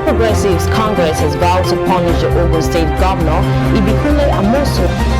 Progressives Congress has vowed to punish the Edo State Governor, Ibikule Amosu.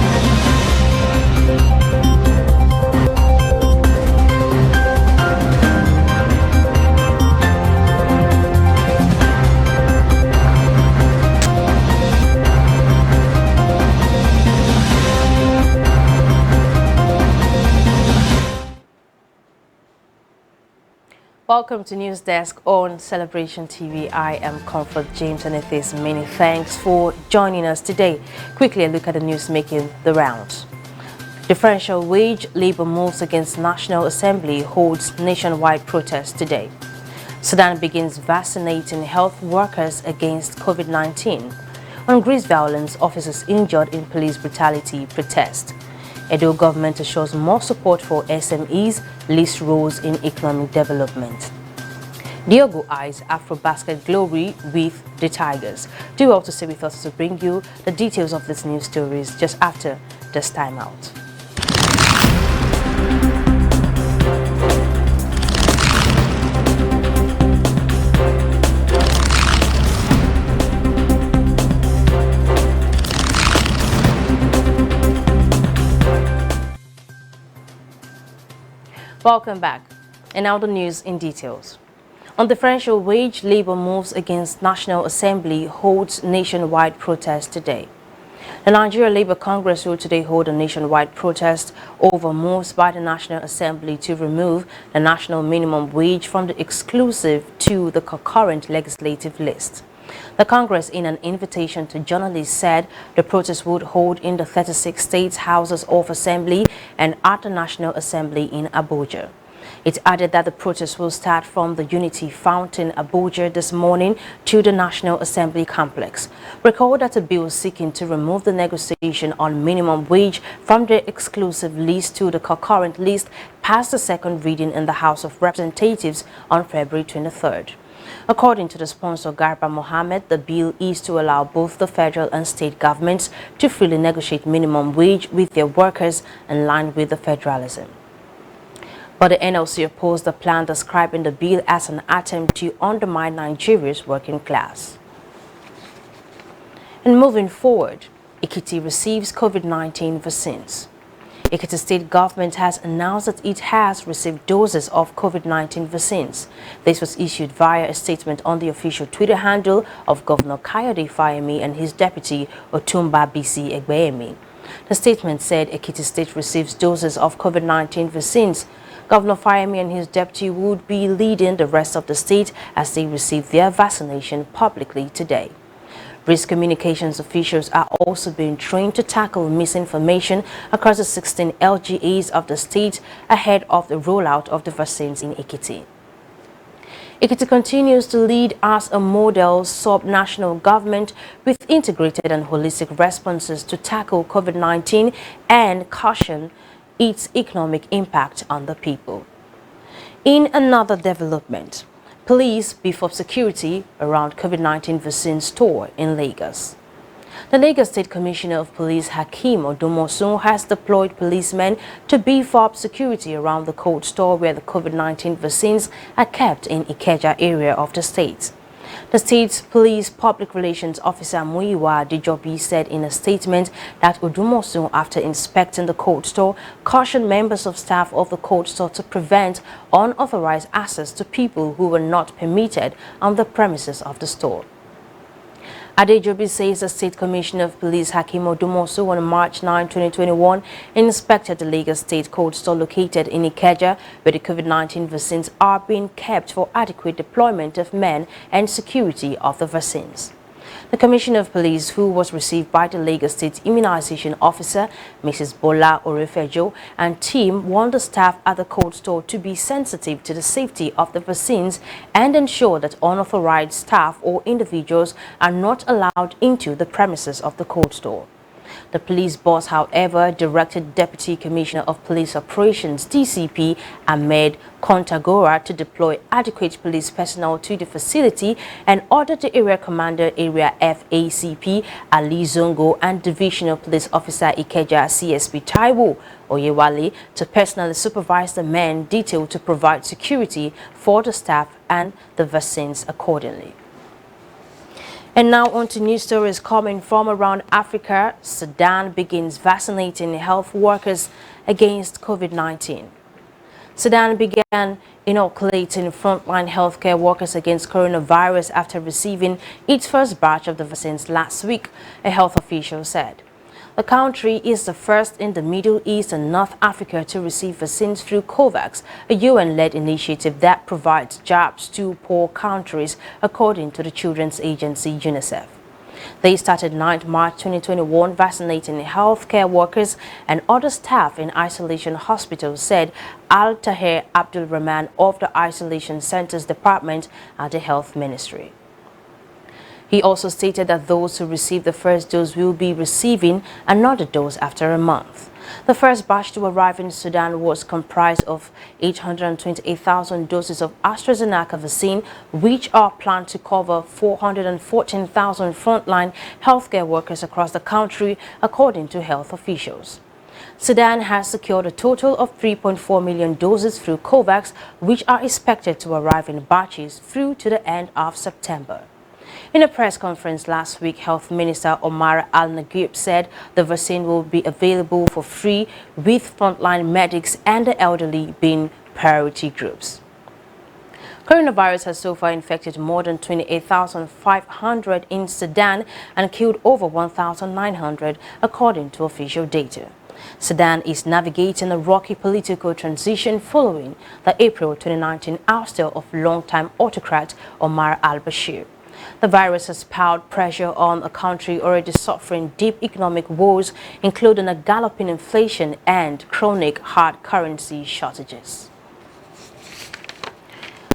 Welcome to News Desk on Celebration TV. I am Comfort James, and it is many thanks for joining us today. Quickly a look at the news making the rounds. Differential wage labor moves against National Assembly holds nationwide protest today. Sudan begins vaccinating health workers against COVID-19. On Greece violence, officers injured in police brutality protest. Edo government assures more support for SMEs, least roles in economic development. Diogo eyes Afrobasket glory with the Tigress. Do well to stay with us to bring you the details of these news stories just after this time out. Welcome back. And now the news in details. On differential wage, labor moves against National Assembly holds nationwide protest today. The Nigeria Labour Congress will today hold a nationwide protest over moves by the National Assembly to remove the national minimum wage from the exclusive to the concurrent legislative list. The Congress, in an invitation to journalists, said the protest would hold in the 36 states houses of assembly and at the National Assembly in Abuja. It added that the protest will start from the Unity Fountain, Abuja, this morning to the National Assembly complex. Recall that a bill seeking to remove the negotiation on minimum wage from the exclusive list to the concurrent list passed the second reading in the House of Representatives on February 23rd. According to the sponsor Garba Mohammed, the bill is to allow both the federal and state governments to freely negotiate minimum wage with their workers in line with the federalism. But the NLC opposed the plan, describing the bill as an attempt to undermine Nigeria's working class. And moving forward, Ekene receives COVID-19 vaccines. Edo State government has announced that it has received doses of COVID-19 vaccines. This was issued via a statement on the official Twitter handle of Governor Kayode Fayemi and his deputy Otumba Bisi Egbeyemi. The statement said Edo State receives doses of COVID-19 vaccines. Governor Fayemi and his deputy would be leading the rest of the state as they receive their vaccination publicly today. Risk communications officials are also being trained to tackle misinformation across the 16 LGAs of the state ahead of the rollout of the vaccines in Ekene. Ekene continues to lead as a model sub-national government with integrated and holistic responses to tackle COVID-19 and caution its economic impact on the people. In another development, police beef up security around COVID-19 vaccine store in Lagos. The Lagos State Commissioner of Police Hakeem Odumosun has deployed policemen to beef up security around the cold store where the COVID-19 vaccines are kept in Ikeja area of the state. The state's police public relations officer Muyiwa Dijobi said in a statement that Odumosun, after inspecting the cold store, cautioned members of staff of the cold store to prevent unauthorized access to people who were not permitted on the premises of the store. Adejobi says the State Commissioner of Police Hakeem Odumosu on March 9, 2021 inspected the Lagos State cold store located in Ikeja, where the COVID-19 vaccines are being kept for adequate deployment of men and security of the vaccines. The Commissioner of Police, who was received by the Lagos State Immunization Officer, Mrs. Bola Orefejo, and team, warned the staff at the cold store to be sensitive to the safety of the vaccines and ensure that unauthorized staff or individuals are not allowed into the premises of the cold store. The police boss, however, directed Deputy Commissioner of Police Operations DCP Ahmed Kontagora to deploy adequate police personnel to the facility and ordered the Area Commander Area FACP Ali Zongo and Divisional Police Officer Ikeja CSP Taiwo Oyewale to personally supervise the men detailed to provide security for the staff and the vaccines accordingly. And now on to news stories coming from around Africa. Sudan begins vaccinating health workers against COVID-19. Sudan began inoculating frontline healthcare workers against coronavirus after receiving its first batch of the vaccines last week, a health official said. The country is the first in the Middle East and North Africa to receive vaccines through COVAX, a UN-led initiative that provides jobs to poor countries, according to the children's agency UNICEF. They started 9 March 2021 vaccinating healthcare workers and other staff in isolation hospitals, said Al-Tahir Abdul Rahman of the Isolation Centers Department at the Health Ministry. He also stated that those who receive the first dose will be receiving another dose after a month. The first batch to arrive in Sudan was comprised of 828,000 doses of AstraZeneca vaccine, which are planned to cover 414,000 frontline healthcare workers across the country, according to health officials. Sudan has secured a total of 3.4 million doses through COVAX, which are expected to arrive in batches through to the end of September. In a press conference last week, Health Minister Omar Al-Naguib said the vaccine will be available for free, with frontline medics and the elderly being priority groups. Coronavirus has so far infected more than 28,500 in Sudan and killed over 1,900, according to official data. Sudan is navigating a rocky political transition following the April 2019 ouster of longtime autocrat Omar al-Bashir. The virus has piled pressure on a country already suffering deep economic woes, including a galloping inflation and chronic hard currency shortages.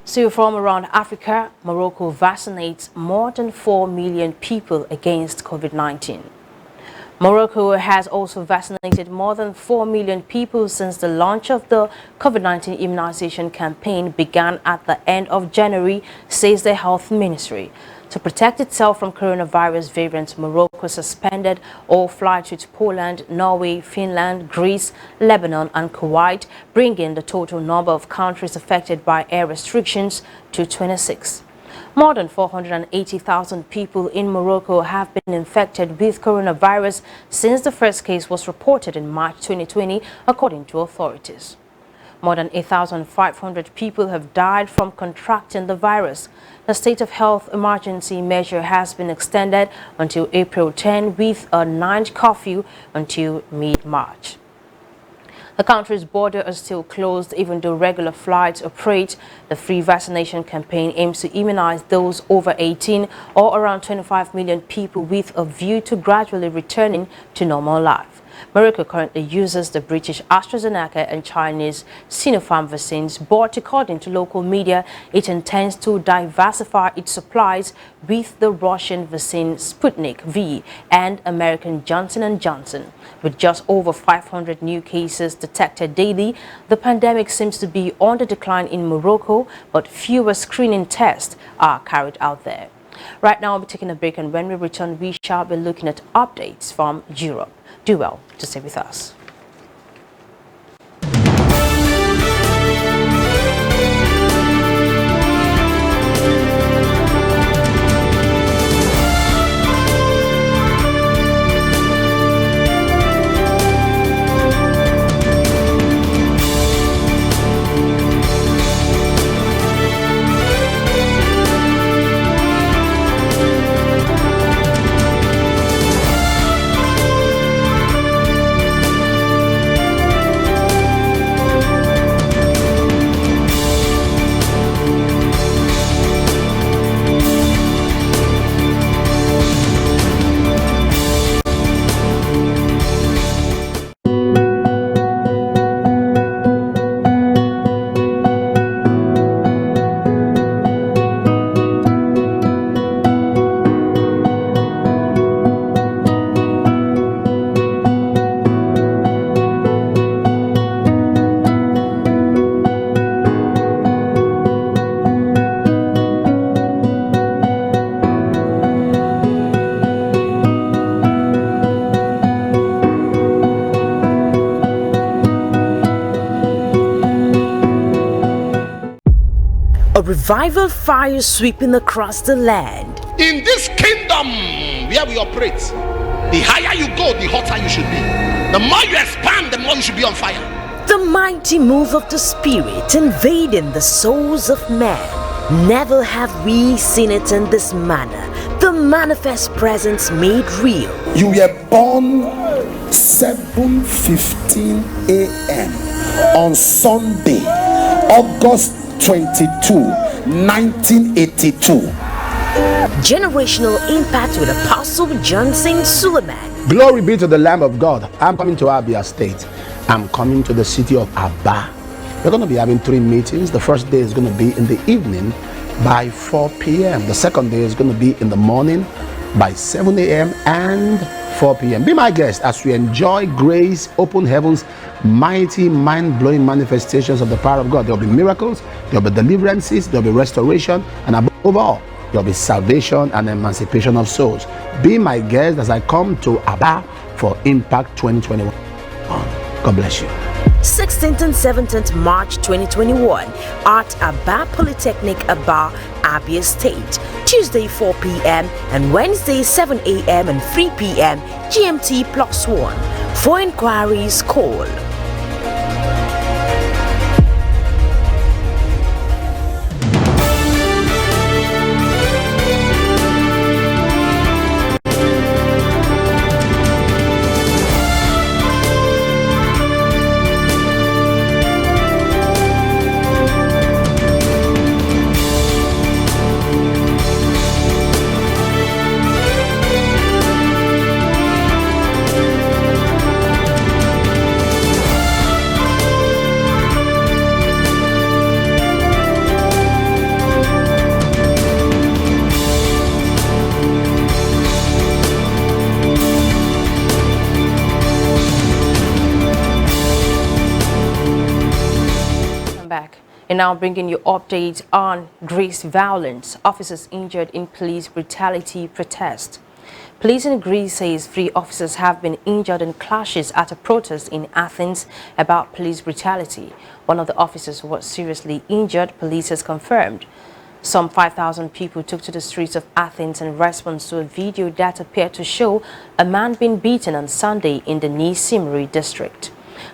So from around Africa, Morocco vaccinates more than 4 million people against COVID-19. Morocco has also vaccinated more than 4 million people since the launch of the COVID-19 immunization campaign began at the end of January, says the health ministry. To protect itself from coronavirus variants, Morocco suspended all flights to Poland, Norway, Finland, Greece, Lebanon and Kuwait, bringing the total number of countries affected by air restrictions to 26. More than 480,000 people in Morocco have been infected with coronavirus since the first case was reported in March 2020, according to authorities. More than 8,500 people have died from contracting the virus. The state of health emergency measure has been extended until April 10, with a 9th curfew until mid-March. The country's borders are still closed even though regular flights operate. The free vaccination campaign aims to immunize those over 18, or around 25 million people, with a view to gradually returning to normal life. Morocco currently uses the British AstraZeneca and Chinese Sinopharm vaccines, but according to local media, it intends to diversify its supplies with the Russian vaccine Sputnik V and American Johnson & Johnson. With just over 500 new cases detected daily, the pandemic seems to be on the decline in Morocco, but fewer screening tests are carried out there. Right now, we'll be taking a break, and when we return, we shall be looking at updates from Europe. Do well to stay with us. A revival fire sweeping across the land. In this kingdom where we operate, the higher you go, the hotter you should be. The more you expand, the more you should be on fire. The mighty move of the Spirit invading the souls of men. Never have we seen it in this manner. The manifest presence made real. You were born 7:15 a.m. on Sunday, August 22, 1982. Generational impact with Apostle Johnson Suleiman. Glory be to the Lamb of God. I'm coming to Edo State. I'm coming to the city of Aba. We're going to be having 3 meetings. The first day is going to be in the evening by 4 p.m. The second day is going to be in the morning by 7 a.m. and 4 p.m. Be my guest as we enjoy grace, open heavens, mighty, mind-blowing manifestations of the power of God. There will be miracles, there will be deliverances, there will be restoration, and above all, there will be salvation and emancipation of souls. Be my guest as I come to Aba for Impact 2021. God bless you. 16th and 17th March 2021 at Aba Polytechnic, Aba, Abia State. Tuesday 4 p.m. and Wednesday 7 a.m. and 3 p.m. GMT+1. For inquiries, call. And now bringing you updates on Greece violence. Officers injured in police brutality protest. Police in Greece says 3 officers have been injured in clashes at a protest in Athens about police brutality. One of the officers was seriously injured, police has confirmed. Some 5,000 people took to the streets of Athens in response to a video that appeared to show a man being beaten on Sunday in the Nisimri district.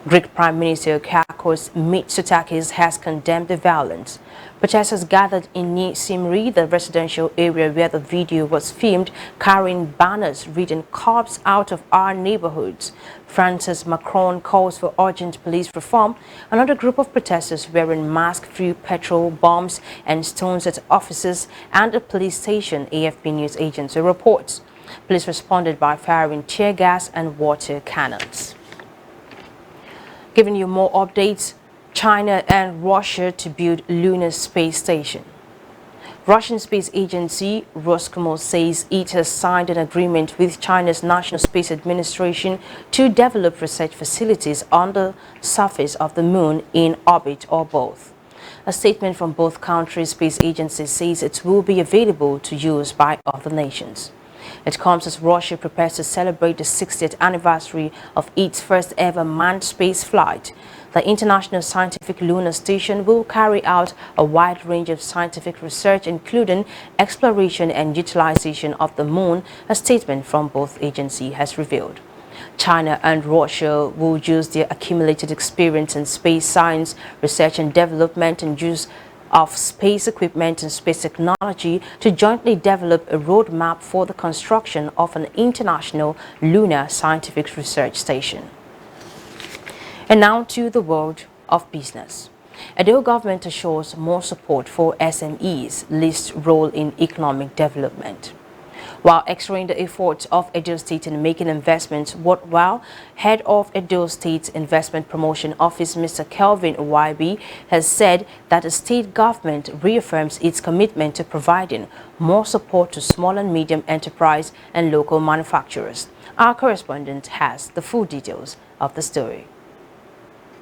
Greek Prime Minister Kyriakos Mitsotakis has condemned the violence. Protesters gathered in Nisimri, the residential area where the video was filmed, carrying banners reading "Cops out of our neighborhoods." Francis Macron calls for urgent police reform. Another group of protesters wearing masks threw petrol bombs and stones at officers and a police station, AFP News Agency reports. Police responded by firing tear gas and water cannons. Giving you more updates, China and Russia to build lunar space station. Russian space agency Roscosmos says it has signed an agreement with China's National Space Administration to develop research facilities on the surface of the moon, in orbit, or both. A statement from both countries' space agencies says it will be available to use by other nations. It comes as Russia prepares to celebrate the 60th anniversary of its first ever manned space flight. The International Scientific Lunar Station will carry out a wide range of scientific research, including exploration and utilization of the moon, a statement from both agencies has revealed. China and Russia will use their accumulated experience in space science, research and development, and use of space equipment and space technology to jointly develop a roadmap for the construction of an international lunar scientific research station. And now to the world of business. Edo government assures more support for SMEs, least role in economic development. While extolling the efforts of Edo State in making investments worthwhile, head of Edo State's Investment Promotion Office, Mr. Kelvin YB, has said that the state government reaffirms its commitment to providing more support to small and medium enterprise and local manufacturers. Our correspondent has the full details of the story.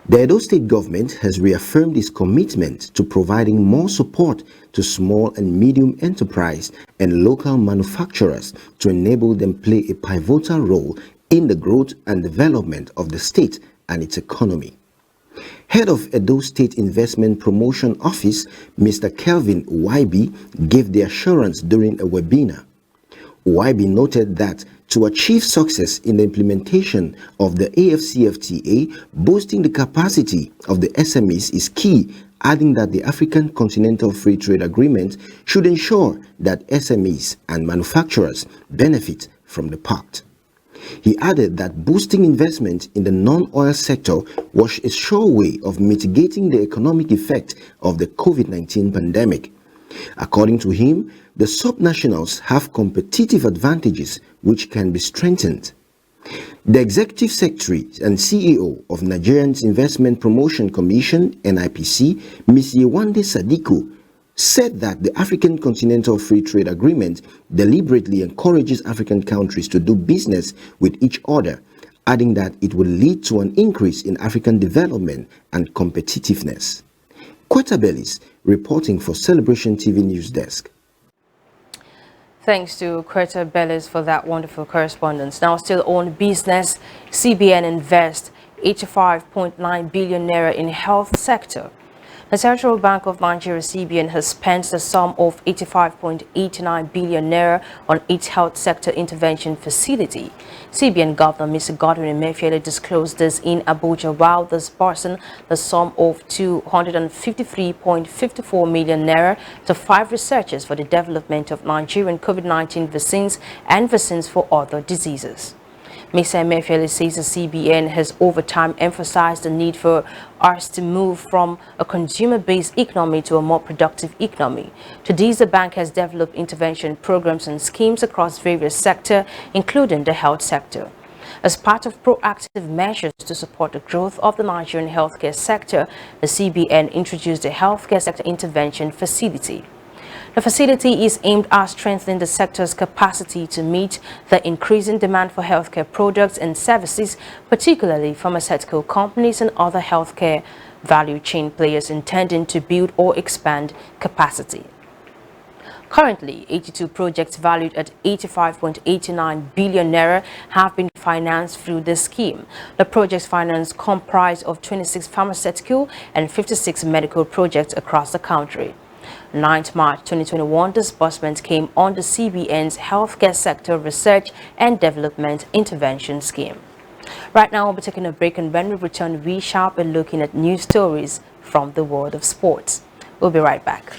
The Edo State government has reaffirmed its commitment to providing more support to small and medium enterprise and local manufacturers to enable them play a pivotal role in the growth and development of the state and its economy. Head of Edo State Investment Promotion Office, Mr. Kelvin YB, gave the assurance during a webinar. YB noted that to achieve success in the implementation of the AFCFTA, boosting the capacity of the SMEs is key, adding that the African Continental Free Trade Agreement should ensure that SMEs and manufacturers benefit from the pact. He added that boosting investment in the non-oil sector was a sure way of mitigating the economic effect of the COVID-19 pandemic. According to him, the subnationals have competitive advantages which can be strengthened. The Executive Secretary and CEO of Nigerian's Investment Promotion Commission, NIPC, Ms. Yewande Sadiku, said that the African Continental Free Trade Agreement deliberately encourages African countries to do business with each other, adding that it will lead to an increase in African development and competitiveness. Quetta reporting for Celebration TV News Desk. Thanks to Quetta Bellis for that wonderful correspondence. Now, still on business, CBN invests 85.9 billion naira in health sector. The Central Bank of Nigeria, CBN, has spent the sum of 85.89 billion naira on its health sector intervention facility. CBN Governor Mr. Godwin Emefiele disclosed this in Abuja while disbursing the sum of 253.54 million naira to 5 researchers for the development of Nigerian COVID-19 vaccines and vaccines for other diseases. Mr. Emefiele says the CBN has over time emphasized the need for us to move from a consumer-based economy to a more productive economy. To this, the bank has developed intervention programs and schemes across various sectors, including the health sector. As part of proactive measures to support the growth of the Nigerian healthcare sector, the CBN introduced the Healthcare Sector Intervention Facility. The facility is aimed at strengthening the sector's capacity to meet the increasing demand for healthcare products and services, particularly pharmaceutical companies and other healthcare value chain players intending to build or expand capacity. Currently, 82 projects valued at 85.89 billion naira have been financed through this scheme. The projects financed comprise of 26 pharmaceutical and 56 medical projects across the country. 9th March 2021, disbursement came on the CBN's Healthcare Sector Research and Development Intervention Scheme. Right now, we'll be taking a break, and when we return, we shall be looking at news stories from the world of sports. We'll be right back.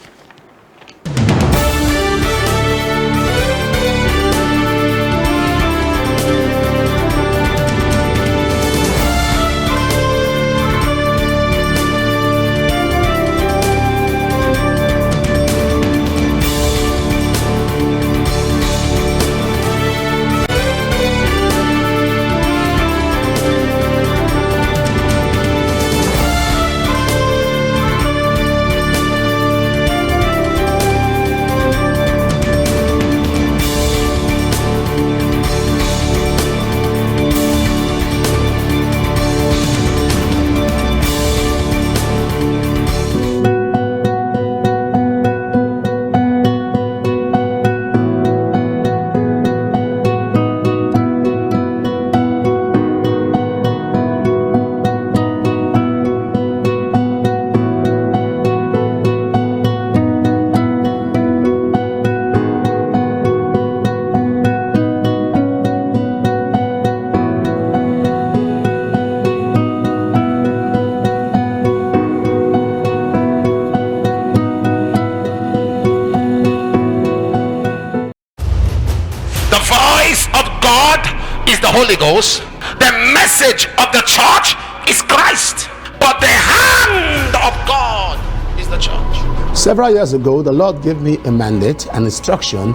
Holy Ghost. The message of the church is Christ, but the hand of God is the church. Several years ago, the Lord gave me a mandate and instruction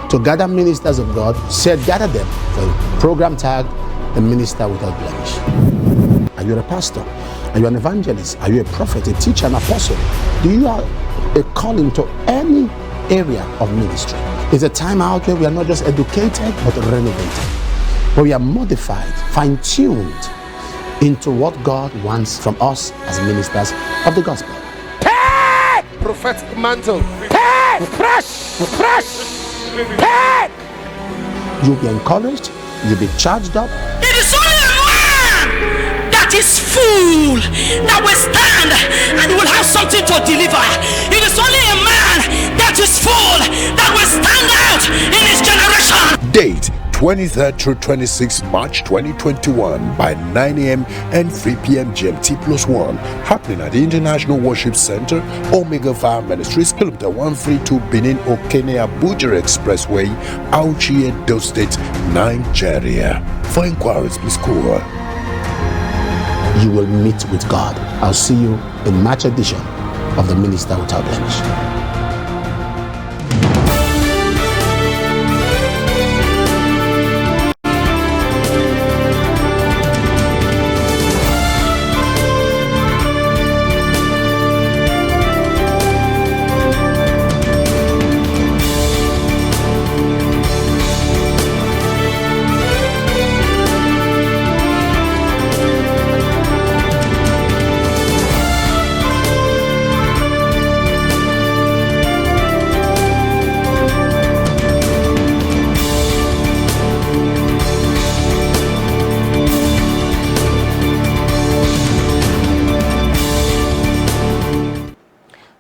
to gather ministers of God. Said, gather them for a program tagged "The Minister Without Blemish." Are you a pastor? Are you an evangelist? Are you a prophet, a teacher, an apostle? Do you have a calling to any area of ministry? It's a time out where we are not just educated, but renovated. But we are modified, fine-tuned into what God wants from us as ministers of the gospel. Hey! Prophetic mantle. Hey! Fresh! Hey! You'll be encouraged, you'll be charged up. It is only a man that is full that will stand and will have something to deliver. It is only a man that is full that will stand out in his generation. Date 23rd through 26th March 2021 by 9 a.m. and 3 p.m. GMT+1. Happening at the International Worship Center, Omega Fire Ministries, Kilometer 132 Benin Ekene Abuja Expressway, Auchi, Edo State, Nigeria. For inquiries, please call. You will meet with God. I'll see you in March edition of the Minister Without Blemish.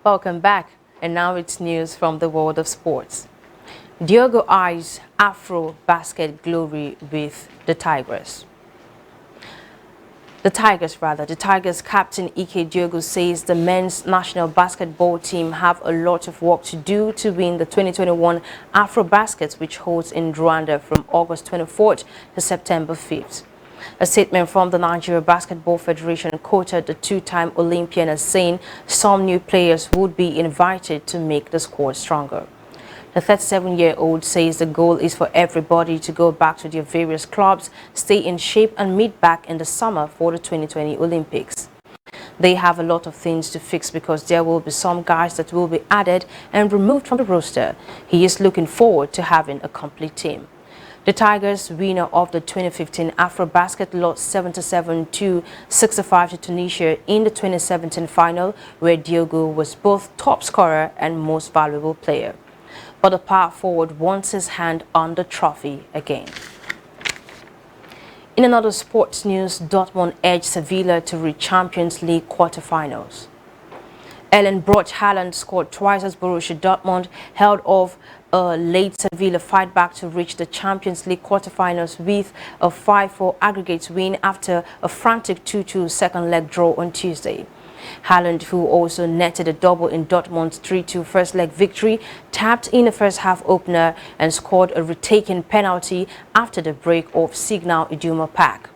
Welcome back, and now it's news from the world of sports. Diogo eyes Afrobasket glory with the Tigress. The Tigers captain Ikeja says the men's national basketball team have a lot of work to do to win the 2021 Afrobasket, which holds in Rwanda from August 24th to September 5th. A statement from the Nigeria Basketball Federation quoted the two-time Olympian as saying some new players would be invited to make the squad stronger. The 37-year-old says the goal is for everybody to go back to their various clubs, stay in shape and meet back in the summer for the 2020 Olympics. They have a lot of things to fix because there will be some guys that will be added and removed from the roster. He is looking forward to having a complete team. The Tigers, winner of the 2015 Afrobasket, lost 77-65 to Tunisia in the 2017 final, where Diogo was both top scorer and most valuable player. But the power forward wants his hand on the trophy again. In another sports news, Dortmund edged Sevilla to reach Champions League quarterfinals. Erling Braut Haaland scored twice as Borussia Dortmund held off a late Sevilla fight back to reach the Champions League quarterfinals with a 5-4 aggregate win after a frantic 2-2 second leg draw on Tuesday. Haaland, who also netted a double in Dortmund's 3-2 first leg victory, tapped in the first half opener and scored a retaken penalty after the break of Signal Iduna Park.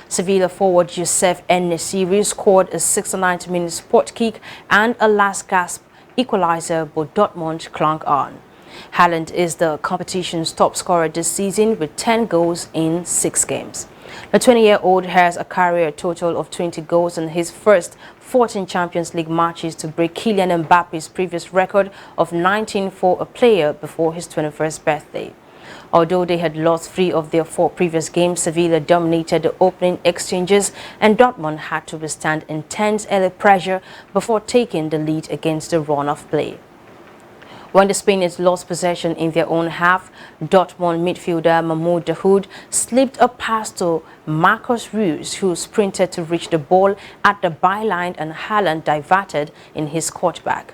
Sevilla forward Youssef En-Nesyri scored a 69th-minute spot kick and a last-gasp equalizer, but Dortmund clung on. Haaland is the competition's top scorer this season with 10 goals in 6 games. The 20-year-old has a career total of 20 goals in his first 14 Champions League matches to break Kylian Mbappe's previous record of 19 for a player before his 21st birthday. Although they had lost 3 of their 4 previous games, Sevilla dominated the opening exchanges and Dortmund had to withstand intense early pressure before taking the lead against the run of play. When the Spaniards lost possession in their own half, Dortmund midfielder Mahmoud Dahoud slipped a pass to Marcus Reus, who sprinted to reach the ball at the byline, and Haaland diverted in his cutback.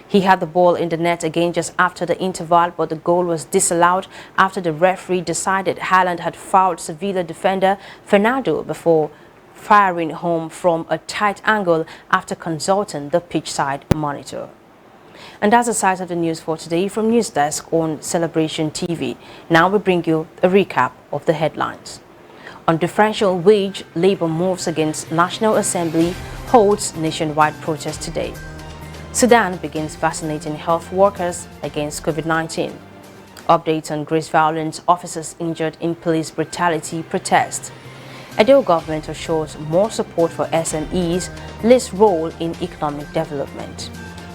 He had the ball in the net again just after the interval, but the goal was disallowed after the referee decided Haaland had fouled Sevilla defender Fernando before firing home from a tight angle after consulting the pitchside monitor. And that's the size of the news for today from News Desk on Celebration TV. Now we bring you a recap of the headlines. On differential wage, Labour moves against National Assembly, holds nationwide protest today. Sudan begins vaccinating health workers against COVID-19. Updates on grave violence, officers injured in police brutality protest. Edo government assures more support for SMEs, lists role in economic development.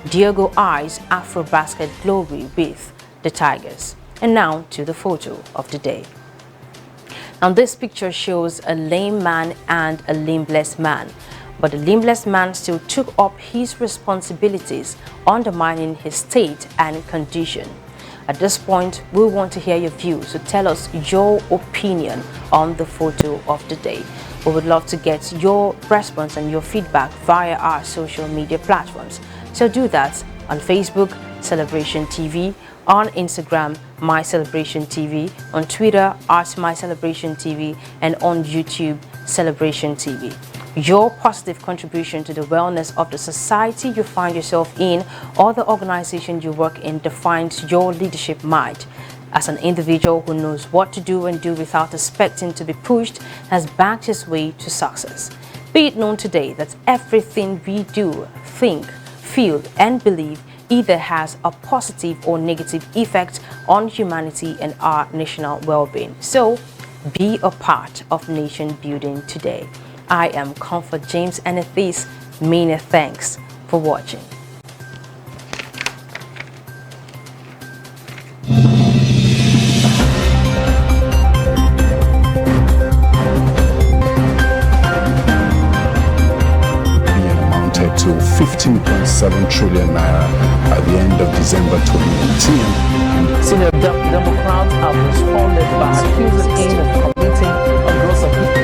Diogo eyes Afrobasket glory with the Tigers. And now to the photo of the day. Now this picture shows a lame man and a limbless man. But the limbless man still took up his responsibilities, undermining his state and condition. At this point, we want to hear your views, so tell us your opinion on the photo of the day. We would love to get your response and your feedback via our social media platforms. So do that on Facebook, Celebration TV, on Instagram, My Celebration TV, on Twitter, My Celebration TV, and on YouTube, Celebration TV. Your positive contribution to the wellness of the society you find yourself in or the organization you work in defines your leadership might. As an individual who knows what to do and do without expecting to be pushed, has backed his way to success. Be it known today that everything we do, think, feel, and believe either has a positive or negative effect on humanity and our national well-being. So, be a part of nation building today. I am Comfort James, and at this, many thanks for watching. Amounted to 15.7 trillion naira at the end of December 2019. Senior Democrats have responded by accusing him of committing a gross offense.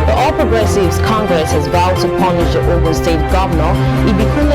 The All Progressives Congress has vowed to punish the Ogun State Governor, Ikeja,